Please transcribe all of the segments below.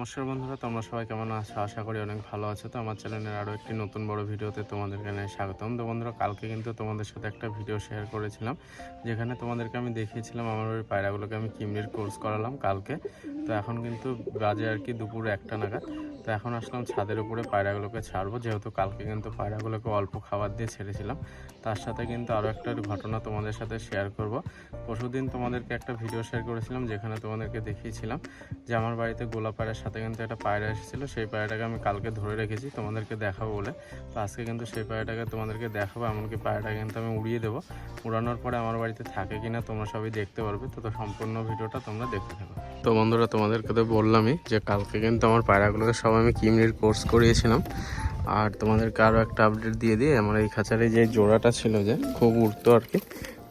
নমস্কার বন্ধুরা, তোমরা সবাই কেমন আছো? আশা করি অনেক ভালো আছো। তো আমার চ্যানেলের আরও একটি নতুন বড় ভিডিওতে তোমাদেরকে জানাই স্বাগতম। তো বন্ধুরা, কালকে কিন্তু তোমাদের সাথে একটা ভিডিও শেয়ার করেছিলাম, যেখানে তোমাদেরকে আমি দেখিয়েছিলাম আমার ওই পায়রাগুলোকে আমি কিমরির কোর্স করালাম কালকে। তো এখন কিন্তু বাজে আর কি দুপুর 1টা নাগাদ। তো এখন আসলাম ছাদের উপরে পায়রাগুলোকে ছাড়বো, যেহেতু কালকে কিন্তু পায়রাগুলোকে অল্প খাবার দিয়ে ছেড়েছিলাম। তার সাথে কিন্তু আরও একটা ঘটনা তোমাদের সাথে শেয়ার করব। পরশুদিন তোমাদেরকে একটা ভিডিও শেয়ার করেছিলাম, যেখানে তোমাদেরকে দেখিয়েছিলাম যে আমার বাড়িতে গোলা পায়রার সাথে কিন্তু একটা পায়রা এসেছিলো। সেই পায়রাটাকে আমি কালকে ধরে রেখেছি তোমাদেরকে দেখাবো বলে। তো আজকে কিন্তু সেই পায়রাটাকে তোমাদেরকে দেখাবো, এমনকি পায়রাটাকে কিন্তু আমি উড়িয়ে দেবো। উড়ানোর পরে আমার বাড়িতে থাকে কিনা তোমরা সবাই দেখতে পারবে। তো সম্পূর্ণ ভিডিওটা তোমরা দেখতে থাকো। তো বন্ধুরা, তোমাদেরকে তো বললামই যে কালকে কিন্তু আমার পায়রাগুলোকে সব আমি কিমরির কোর্স করিয়েছিলাম। আর তোমাদেরকে আরও একটা আপডেট দিয়ে দিই, আমার এই খাঁচারে যে জোড়াটা ছিল যে খুব উড়তো আর কি,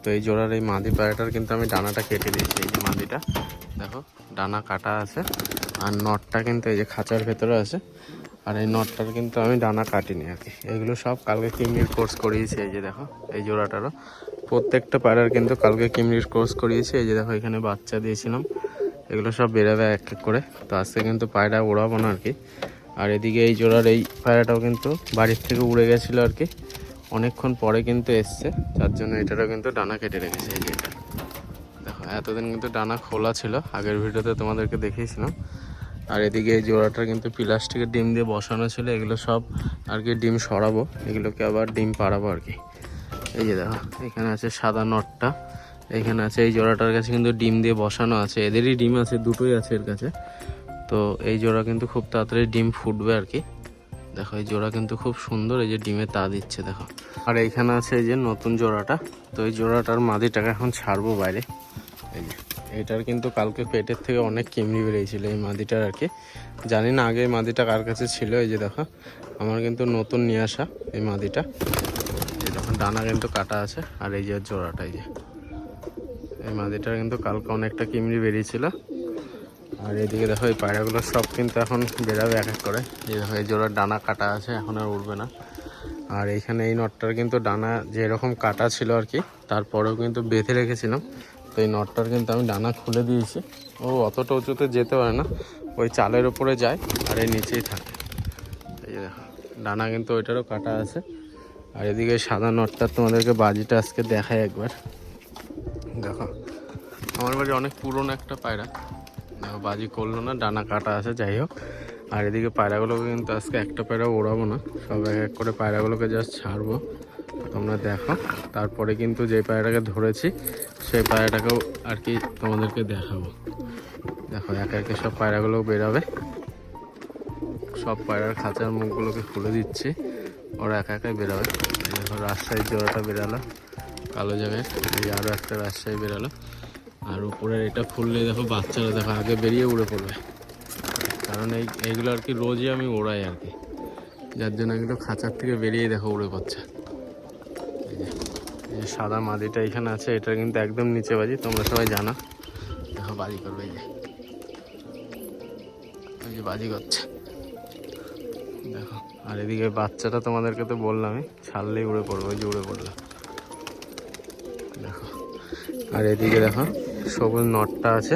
তো এই জোড়ার এই মাদি পায়রাটার কিন্তু আমি ডানাটা কেটে দিয়েছি। এই যে মাদিটা দেখো, ডানা কাটা আছে, আর নটটা কিন্তু এই যে খাঁচার ভেতরে আছে। আর এই নটটার কিন্তু আমি ডানা কাটিনি আর কি। এগুলো সব কালকে কিমরির কোর্স করিয়েছি। এই যে দেখো, এই জোড়াটারও প্রত্যেকটা পায়রার কিন্তু কালকে কিমরির কোর্স করিয়েছি। এই যে দেখো, এখানে বাচ্চা দিয়েছিলাম, এগুলো সব বেরোবে এক এক করে। তো আজকে কিন্তু পায়রা ওড়াবো না আর কি। আর এদিকে এই জোড়ার এই পায়রাটাও কিন্তু বাড়ির থেকে উড়ে গেছিলো আর কি, অনেকক্ষণ পরে কিন্তু এসছে, যার জন্য এটারও কিন্তু ডানা কেটে রেখেছে। এই যে এটা দেখো, এতদিন কিন্তু ডানা খোলা ছিল, আগের ভিডিওতে তোমাদেরকে দেখিয়েছিলাম। আর এদিকে এই জোড়াটা কিন্তু প্লাস্টিকের ডিম দিয়ে বসানো ছিল, এগুলো সব আর কি ডিম সরাবো, এগুলোকে আবার ডিম পাড়াবো আর কি। এই যে দেখো, এখানে আছে সাদা নটটা, এখানে আছে এই জোড়াটার কাছে কিন্তু ডিম দিয়ে বসানো আছে, এদেরই ডিম আছে, দুটোই আছে এর কাছে। তো এই জোড়া কিন্তু খুব তাড়াতাড়ি ডিম ফুটবে আর কি। দেখো, এই জোড়া কিন্তু খুব সুন্দর, এই যে ডিমে তা দিচ্ছে দেখো। আর এইখানে আছে এই যে নতুন জোড়াটা, তো এই জোড়াটার মাদিটাকে এখন ছাড়বো বাইরে। এই যে এটার কিন্তু কালকে পেটের থেকে অনেক কিমড়ি বেরিয়েছিল এই মাদিটার আর কি। জানি না আগে এই মাদিটা কার কাছে ছিল। এই যে দেখো, আমার কিন্তু নতুন নিয়ে আসা এই মাদিটা। এই দেখো, ডানা কিন্তু কাটা আছে। আর এই যে জোড়াটা, এই যে এই মাদিটার কিন্তু কালকে অনেকটা কিমড়ি বেরিয়েছিল। আর এদিকে দেখো, এই পায়রাগুলো সব কিন্তু এখন বেরাবে এক এক করে। এই দেখো, এই জোড়ার ডানা কাটা আছে, এখন আর উঠবে না। আর এইখানে এই নটটার কিন্তু ডানা যেরকম কাটা ছিল আর কি, তারপরেও কিন্তু বেঁধে রেখেছিলাম। তো এই নটটার কিন্তু আমি ডানা খুলে দিয়েছি। ও অতটা উঁচুতে যেতে পারে না, ওই চালের উপরে যায় আর এই নিচেই থাকে। এই যে দেখো, ডানা কিন্তু ওইটারও কাটা আছে। আর এদিকে সাদা নটটা তোমাদেরকে বাজিটা আজকে দেখায় একবার। দেখো, আমার বাড়ি অনেক পুরনো একটা পায়রা, বাজি করলো না, ডানা কাটা আছে, যাই হোক। আর এদিকে পায়রাগুলোকে কিন্তু আজকে একটা পায়রা ওড়াবো না, সব এক এক করে পায়রাগুলোকে জাস্ট ছাড়বো, তোমরা দেখো। তারপরে কিন্তু যে পায়রাটাকে ধরেছি সেই পায়রাটাকেও আর কি তোমাদেরকে দেখাবো। দেখো, একে একে সব পায়রাগুলো বেরাবে, সব পায়রার খাঁচার মুখগুলোকে খুলে দিচ্ছি, ওরা একা একাই বেরাবে। দেখো, রাজশাহীর জোড়াটা বেরালো কালো জায়গায়, এই আরও একটা রাজশাহী বেরালো। আর উপরের এটা খুললে দেখো, বাচ্চারা দেখো আগে বেরিয়ে উড়ে পড়বে, কারণ এইগুলো আর কি রোজই আমি ওড়াই আর কি, যার জন্য এগুলো খাঁচার থেকে বেরিয়ে দেখো উড়ে পড়ছে। এই যে সাদা মাদিটা এখানে আছে, এটা কিন্তু একদম নিচে বাজি, তোমরা সবাই জানো। দেখো বাজি করবে, এই যে বাজি করছে দেখো। আর এদিকে বাচ্চাটা তোমাদেরকে তো বললামই, ছাড়লেই উড়ে পড়বে, ওই যে উড়ে পড়লো দেখো। আর এদিকে দেখো, সবুজ নটটা আছে,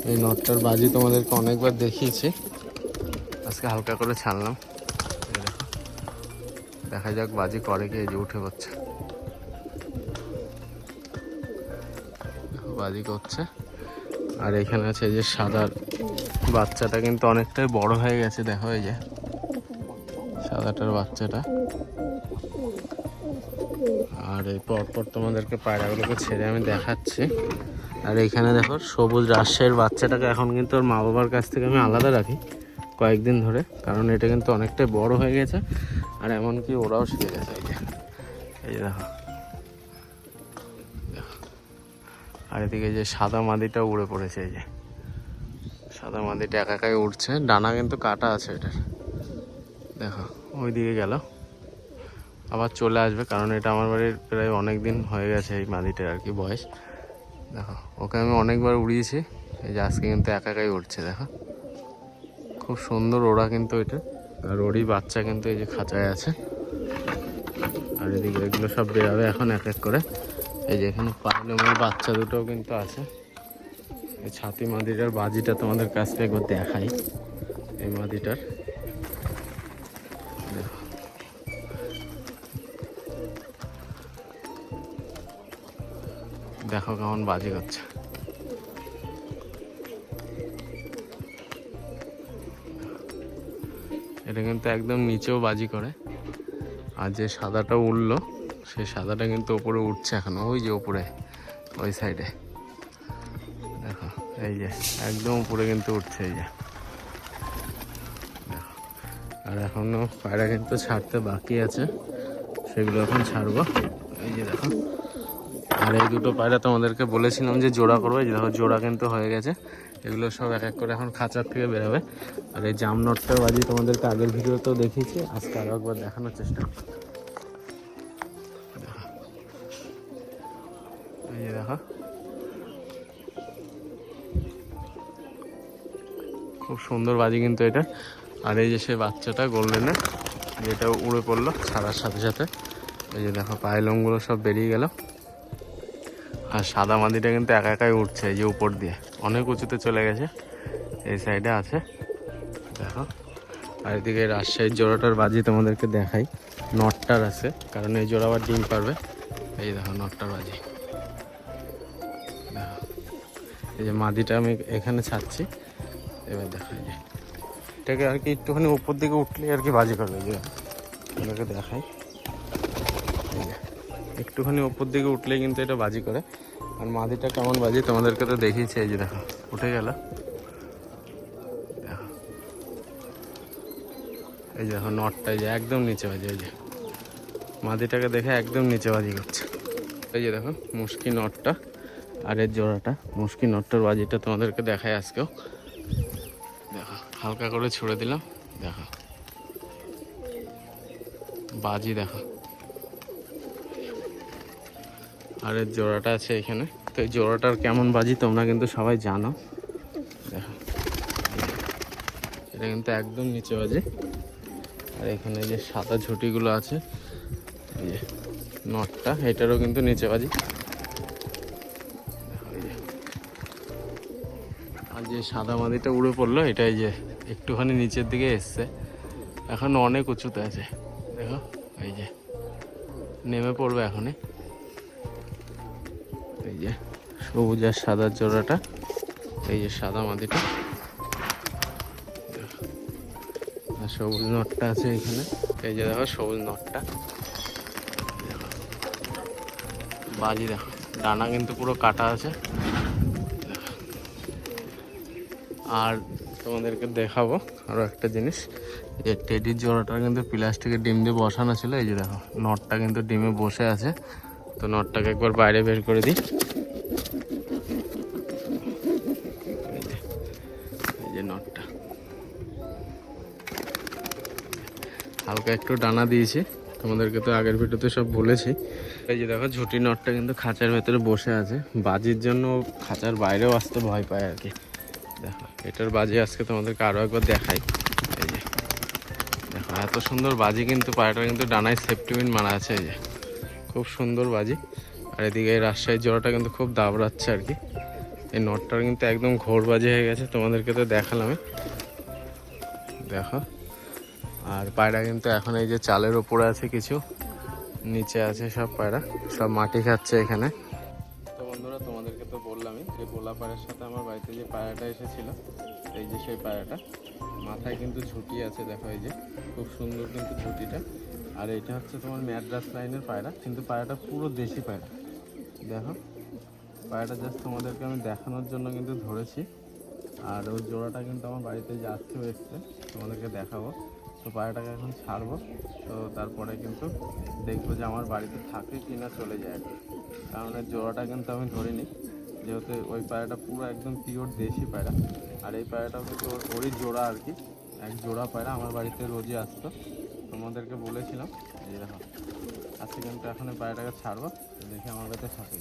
এই নটটার বাজি তোমাদেরকে অনেকবার দেখিয়েছি, আজকে হালকা করে ছাড়লাম। দেখো, দেখা যাক বাজি করে কি। এই যে উঠে পড়ছে, বাজি করছে। আর এখানে আছে এই যে সাদার বাচ্চাটা, কিন্তু অনেকটাই বড় হয়ে গেছে দেখো, এই যে সাদাটার বাচ্চাটা। আর এই পরপর তোমাদেরকে পায়রাগুলোকে ছেড়ে আমি দেখাচ্ছি। আর এইখানে দেখো, সবুজ রাজশাহীর বাচ্চাটাকে এখন কিন্তু ওর মা বাবার কাছ থেকে আমি আলাদা রাখি কয়েকদিন ধরে, কারণ এটা কিন্তু অনেকটাই বড় হয়ে গেছে, আর এমনকি ওরাও শিখে গেছে। এই যে দেখো, আর এদিকে যে সাদা মাদিটা উড়ে পড়েছে, এই যে সাদা মাদিটা একা একাই উঠছে, ডানা কিন্তু কাটা আছে এটার। দেখো, ওই দিকে গেল, আবার চলে আসবে, কারণ এটা আমার বাড়ির প্রায় অনেক দিন হয়ে গেছে এই মাদিটার আর কি বয়স। দেখো, ওকে আমি অনেকবার উড়িয়েছি, এই যে আজকে কিন্তু একা একাই উঠছে। দেখো, খুব সুন্দর ওড়া কিন্তু এটা। আর ওরই বাচ্চা কিন্তু এই যে খাঁচায় আছে। আর এদিকে এগুলো সব বেরাবে এখন এক এক করে। এই যে এখানে পাইলমের বাচ্চা দুটোও কিন্তু আছে। এই ছাতি মাদিটার বাজিটা তোমাদের কাছ থেকে একবার দেখাই। এই মাদিটার। দেখো কেমন বাজি করছে। এটা কিন্তু একদম নিচেও বাজি করে। আর যে সাদাটা উঠলো সেই সাদাটা কিন্তু ওপরে উঠছে এখন, ওই যে ওপরে ওই সাইডে দেখো, এই যে একদম উপরে কিন্তু উঠছে, এই যে দেখো। আর এখনো পায়রা কিন্তু ছাড়তে বাকি আছে, সেগুলো এখন ছাড়বো। এই যে দেখো, আর এই দুটো পায়রা তোমাদেরকে বলেছিলাম যে জোড়া করবো, এই যে দেখো জোড়া কিন্তু হয়ে গেছে। এগুলো সব এক এক করে এখন খাঁচার থেকে বেরোবে। আর এই জাম নটটার বাজি তোমাদেরকে আগের ভিডিওতেও দেখিয়েছি, আজকে আরও একবার দেখানোর চেষ্টা করবো। এই যে দেখো, খুব সুন্দর বাজি কিন্তু এটা। আর এই যে সেই বাচ্চাটা গোল্ডেনের, যেটা উড়ে পড়লো ছাড়ার সাথে সাথে, এই যে দেখো পায়ের লোমগুলো সব বেরিয়ে গেল। আর সাদা মাদিটা কিন্তু একা একাই উঠছে, এই যে উপর দিয়ে অনেক উঁচুতে চলে গেছে, এই সাইডে আছে দেখো। আর এদিকে রাজশাহীর জোড়াটার বাজি তোমাদেরকে দেখাই, নটটার আছে, কারণ এই জোড়া আবার ডিম পারবে। এই দেখো নটটার বাজি দেখো, এই যে মাদিটা আমি এখানে ছাড়ছি। এবার দেখো এই যে এটাকে আর কি একটুখানি উপর দিকে উঠলে আর কি বাজি করবে, যে আপনাকে দেখাই। এই যে একটুখানি উপর দিকে উঠলেই কিন্তু এটা বাজি করে। আর মাদিটা কেমন বাজি তোমাদেরকে তো দেখিয়েছি, এই যে দেখো উঠে গেল দেখো। এই যে দেখো নটটা, এই যে একদম নিচে বাজি, এই যে মাদিটাকে দেখে একদম নিচে বাজি করছে। এই যে দেখো মুশকি নটটা আর এর জোড়াটা, মুশকি নটটার বাজিটা তোমাদেরকে দেখায় আজকেও। দেখো হালকা করে ছুড়ে দিলাম, দেখো বাজি দেখো। আর এর জোড়াটা আছে এখানে, তো এই জোড়াটার কেমন বাজি তোমরা কিন্তু সবাই জানো। দেখো এটা কিন্তু একদম নিচে বাজে। আর এখানে যে সাদা ঝুঁটিগুলো আছে, এই যে নটটা, এটারও কিন্তু নিচে বাজি। আর যে সাদা মাদিটা উড়ে পড়লো, এটাই যে একটুখানি নিচের দিকে এসছে, এখন অনেক উঁচুতে আছে দেখো, এই যে নেমে পড়বে এখনই। এই যে সবুজ আর সাদার জোড়াটা, এই যে সাদা মাদিটা আর সবুজ নটটা আছে এখানে। এই যে দেখো সবুজ নটটা বাজি দেখো, ডানা কিন্তু পুরো কাটা আছে। আর তোমাদেরকে দেখাবো আরও একটা জিনিস, যে টেডির জোড়াটা কিন্তু প্লাস্টিকের ডিম দিয়ে বসানো ছিল। এই যে দেখো নটটা কিন্তু ডিমে বসে আছে, তো নটটাকে একবার বাইরে বের করে দিই। এই যে নটটা হালকা একটু ডানা দিয়েছি, তোমাদেরকে তো আগের ভিডিওতে সব বলেছি। এই যে দেখো ঝুটি নটটা কিন্তু খাঁচার ভেতরে বসে আছে, বাজির জন্য খাঁচার বাইরেও আসতে ভয় পায় আর কি। দেখো এটার বাজি আজকে তোমাদেরকে আরও একবার দেখাই। এই যে দেখো এত সুন্দর বাজি, কিন্তু পায়রাটা কিন্তু ডানায় সেফটিপিন মারা আছে, এই যে খুব সুন্দর বাজি। আর এদিকে এই রাজশাহীর জোড়াটা কিন্তু খুব দাবড়াচ্ছে আর কি। এই নটটার কিন্তু একদম ঘোর বাজি হয়ে গেছে, তোমাদেরকে তো দেখালামই দেখো। আর পায়রা কিন্তু এখন এই যে চালের ওপরে আছে, কিছু নিচে আছে, সব পায়রা সব মাটি খাচ্ছে এখানে। তো বন্ধুরা তোমাদেরকে তো বললামই যে গোলা পায়রার সাথে আমার বাড়িতে যে পায়রাটা এসেছিল, এই যে সেই পায়রাটা, মাথায় কিন্তু ঝুঁটি আছে দেখো, এই যে খুব সুন্দর কিন্তু ঝুঁটিটা। আর এটা হচ্ছে তোমার ম্যাড্রাস লাইনের পায়রা, কিন্তু পায়রাটা পুরো দেশি পায়রা দেখো। পায়রাটা জাস্ট তোমাদেরকে আমি দেখানোর জন্য কিন্তু ধরেছি। আর ওর জোড়াটা কিন্তু আমার বাড়িতে যে আজকেও এসছে, তোমাদেরকে দেখাবো। তো পায়রাটাকে এখন ছাড়বো, তো তারপরে কিন্তু দেখবো যে আমার বাড়িতে থাকে কি না চলে যায়। কারণ এর জোড়াটা কিন্তু আমি ধরিনি, যেহেতু ওই পায়রাটা পুরো একদম পিওর দেশি পায়রা। আর এই পায়রাটাও কিন্তু ওরই জোড়া আর কি, এক জোড়া পায়রা আমার বাড়িতে রোজই আসতো, তোমাদেরকে বলেছিলাম। এই দেখো আজকে কিন্তু এখন এই পায়রাটাকে ছাড়বো, দেখি আমার কাছে থাকে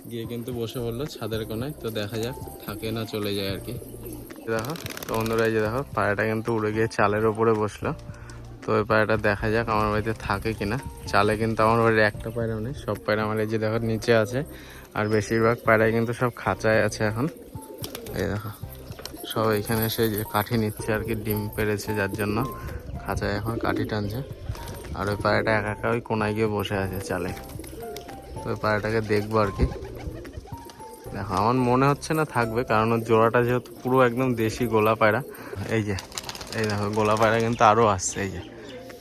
গিয়ে কিন্তু বসে পড়লো ছাদের কোনায়। তো দেখা যাক থাকে না চলে যায় আর কি। দেখো তো বন্ধুরা, এই যে দেখো পায়রাটা কিন্তু উড়ে গিয়ে চালের ওপরে বসলো। তো ওই পায়রাটা দেখা যাক আমার বাড়িতে থাকে কিনা। চালে কিন্তু আমার বাড়ির একটা পায়রা নেই, সব পায়রা আমার এই যে দেখো নিচে আছে। আর বেশিরভাগ পায়রাই কিন্তু সব খাঁচায় আছে এখন। এই দেখো সব এখানে এসে যে কাঠি নিচ্ছে আর কি, ডিম পেড়েছে যার জন্য খাঁচায় এখন কাঠি টানছে। আর ওই পায়রাটা একা একা ওই কোনায় গিয়ে বসে আছে চালে। ওই পায়রাটাকে দেখবো আর কি। দেখো আমার মনে হচ্ছে না থাকবে, কারণ ওর জোড়াটা যেহেতু পুরো একদম দেশি গোলা পায়রা। এই দেখো গোলা পায়রা কিন্তু আরও আসছে। এই যে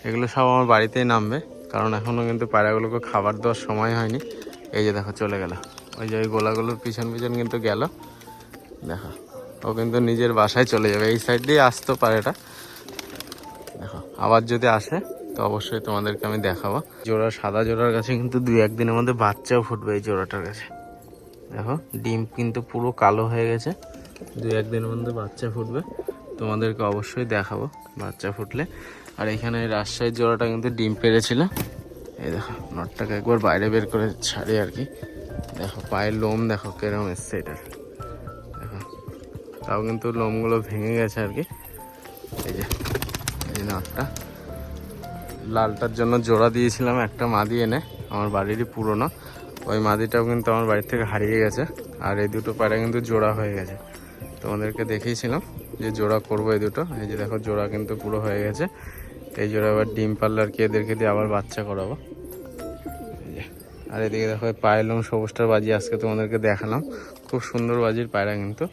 এগুলো সব আমার বাড়িতেই নামবে, কারণ এখনও কিন্তু পায়রাগুলোকে খাবার দেওয়ার সময় হয়নি। এই যে দেখো চলে গেল, ওই যে ওই গোলাগুলোর পিছন পিছন কিন্তু গেল। দেখো ও কিন্তু নিজের বাসায় চলে যাবে, এই সাইড দিয়ে আসতো পায়রাটা। দেখো আবার যদি আসে তো অবশ্যই তোমাদেরকে আমি দেখাবো। জোড়া সাদা জোড়ার কাছে কিন্তু 2-1 দিনের মধ্যে বাচ্চাও ফুটবে এই জোড়াটার কাছে। দেখো ডিম কিন্তু পুরো কালো হয়ে গেছে, 2-1 দিনের মধ্যে বাচ্চা ফুটবে, তোমাদেরকে অবশ্যই দেখাবো বাচ্চা ফুটলে। আর এখানে রাজশাহীর জোড়াটা কিন্তু ডিম পেড়েছিল। এই দেখো নটটাকে একবার বাইরে বের করে ছাড়ি আর কি। দেখো পায়ের লোম দেখো কিরকম এসছে এটার। দেখো তাও কিন্তু লোমগুলো ভেঙে গেছে আর কি। এই যে নটটা লালটার জন্য জোড়া দিয়েছিলাম একটা মাদি এনে, আমার বাড়িরই পুরনো। ওই মাদিটাও কিন্তু আমার বাড়ি থেকে হারিয়ে গেছে। আর এই দুটো পায়রা কিন্তু জোড়া হয়ে গেছে, তোমাদেরকে দেখিয়েছিলাম যে জোড়া করবো এই দুটো। এই যে দেখো জোড়া কিন্তু পুরো হয়ে গেছে। এই জোড়া আবার ডিম পারলে আর কি এদেরকে দিয়ে আবার বাচ্চা করাবো। আর এদিকে দেখো পায়ের লোম সবুজটার বাজি আজকে তোমাদেরকে দেখালাম, খুব সুন্দর বাজির পায়রা কিন্তু।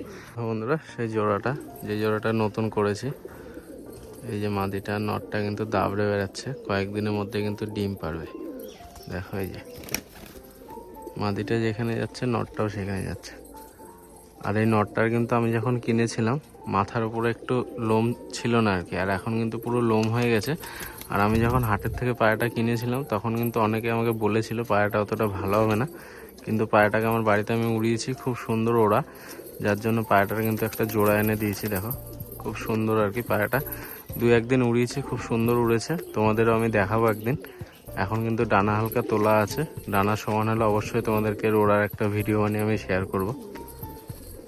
বন্ধুরা সেই জোড়াটা, যে জোড়াটা নতুন করেছি, এই যে মাদিটা নটটা কিন্তু দাবড়ে বেড়াচ্ছে, কয়েকদিনের মধ্যে কিন্তু ডিম পারবে। দেখো এই যে মাদিটা যেখানে যাচ্ছে নটটাও সেখানে যাচ্ছে। আর এই নটটার কিন্তু আমি যখন কিনেছিলাম মাথার উপরে একটু লোম ছিল না আর কি, আর এখন কিন্তু পুরো লোম হয়ে গেছে। আর আমি যখন হাটের থেকে পায়রাটা কিনেছিলাম তখন কিন্তু অনেকে আমাকে বলেছিল পায়রাটা অতটা ভালো হবে না, কিন্তু পায়রাটাকে আমার বাড়িতে আমি উড়িয়েছি, খুব সুন্দর ওড়া, যার জন্য পায়রাটার কিন্তু একটা জোড়া এনে দিয়েছি। দেখো খুব সুন্দর আর কি পায়রাটা, 2-1 দিন উড়িয়েছি, খুব সুন্দর উড়েছে, তোমাদেরও আমি দেখাবো একদিন। এখন কিন্তু ডানা হালকা তোলা আছে, ডানা সমান হলে অবশ্যই তোমাদেরকে ওড়ার একটা ভিডিও বানিয়ে আমি শেয়ার করব।